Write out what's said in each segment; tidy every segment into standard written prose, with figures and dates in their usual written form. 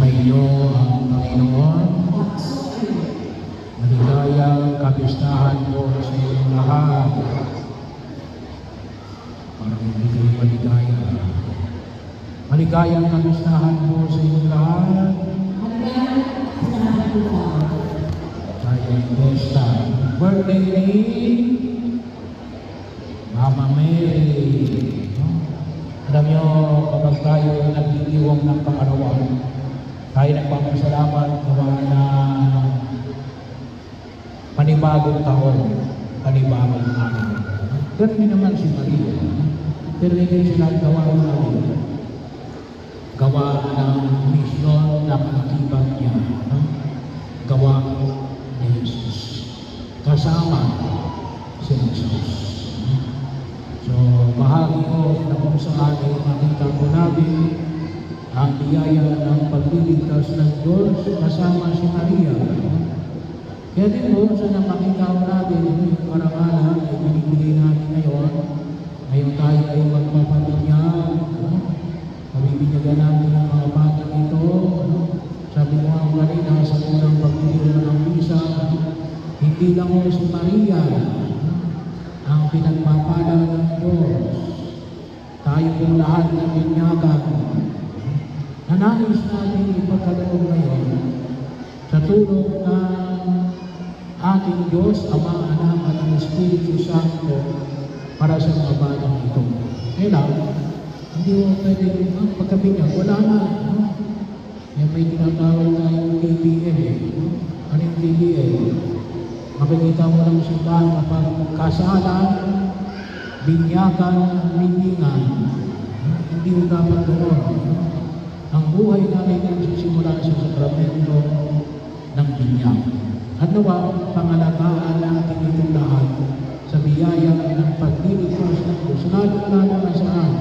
Sumainyo ang Panginoon. Maligayang kapistahan po sa inyong lahat. Parang hindi kayo maligaya. Maligayang kapistahan po sa inyong lahat. Maligayang pesta. Birthday ni Mama Mary. Alam nyo, kapag tayo nagdidiwang ng pangarawan, tayo nagpapasalamat gawa na panibagong taon, panibagong araw. Ganun din naman si Maria. Pero hindi sila gawa natin. Gawa ng misyon na pag-ibag niya. Gawa ni Jesus. Kasama si Jesus. So, bahagi ko na kung saan ay makita po natin ang biyaya ng pagliligtas ng Diyos kasama si Maria. Kaya din po, sana makita po natin yung karangalan ay binibigay natin ngayon. Ngayon tayo ay magpapabinyag. Pabibinyagan natin ang mga batang ito. Sabi mo ang kanina sa unang pagbibigay ng misa, hindi lang po si Maria ang pinagpapala ng Diyos. Tayo pong lahat na binyagan. Nanais natin ipagkaloob ngayon sa tulong ng ating Diyos, Ama, Anak, at Espiritu Santo para sa mga batang ito. Kaya hindi mo pwede pagkabinyag. Wala na. May tinatawag tayong KBL. Ano yung KBL? Makikita mo lang sa bahan kapag kasalan, binyagan, libingan, hindi mo dapat doon. Ang buhay natin ay sisimula sa sakramento ng binyag. At nawa, pangalagaan natin itong lahat sa biyaya ng pagliligtas ng Diyos. Lalo na saan?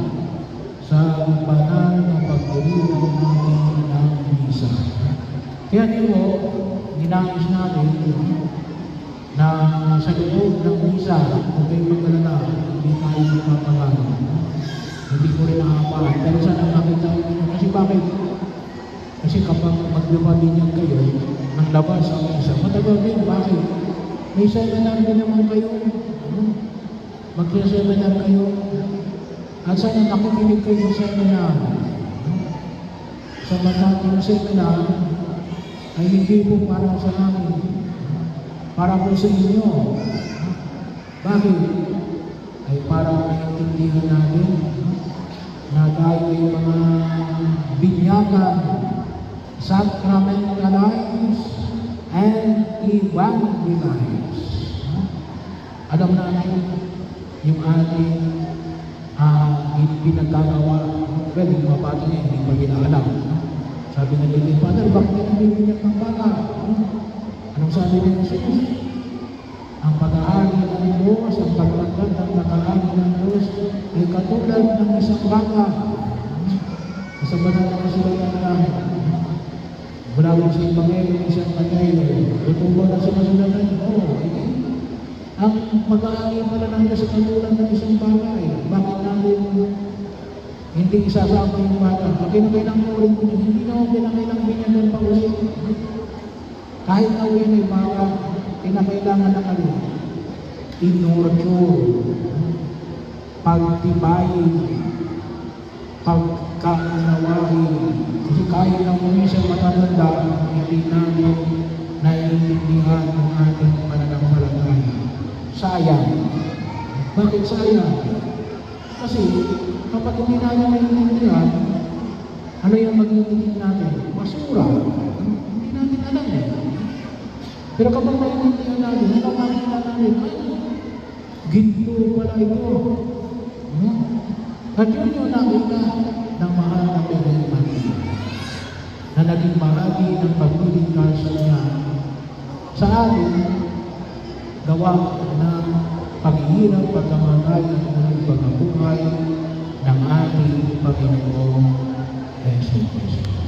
Sa banal na pagdiriwang natin ng misa. Kaya di mo, ninais natin na sa loob ng misa, kung kayo mag-alala, hindi tayo magpapagano. Hindi ko rin nakapahan. Pero sana makita ko nyo. Kasi bakit? Kasi kapag maglubabinyan kayo, ng labas ang misa, matagal din. Bakit? May seminar din naman kayo. Mag-seminar kayo. At sana nakikinig kayo sa seminar. Sa matapos seminar, ay hindi po para sa amin. Para po sa inyo. Bakit? Ay para maintindihan natin na tayo ay mga binyagan, sacramentalize, and evangelize. Alam natin yung ating pinagkagawa. Well, yung mga bata niya, hindi pa ginaalam. Sabi ng Lili, Father, bakit ka nabibinyak ng bata? Anong sabi niya sa Diyos? Ang pag-aari ng Diyos, ang paglanggap ng pag-aari ng Diyos ay katulad ng isang baka. Sa banal na kasulatan na mula sa Ebanghelyo ng isang Mateo, tutubo na sa kasulatan, ang pag-aari pala ng Diyos sa katulad ng isang baka. Bakit natin hindi isasama yung baka? Pag kinakailang ulit ko niya, hindi na ako kinakailang binyagan pa ulit. Kahit na uwi na yung baka, kinakailangan na kayo. Inurture, pagtibayin, pagkaunawain. Kasi kahit na uwi sa matatanda, hindi namin naiintindihan ang ating pananampalataya. Sayang. Bakit sayang? Kasi kapag hindi namin naiintindihan, ano yung magiging natin? Basura. Hindi natin alam eh. Pero kapag naiintindihan natin, ano makikita natin? Ay, ginto pala ito. At yun yung nakita ng mahal na Birhen Maria na naging bahagi ng pagliligtas niya sa atin gawa ng paghihirap, pagkamatay at muling pagkabuhay ng ating Panginoong Yesu Cristo.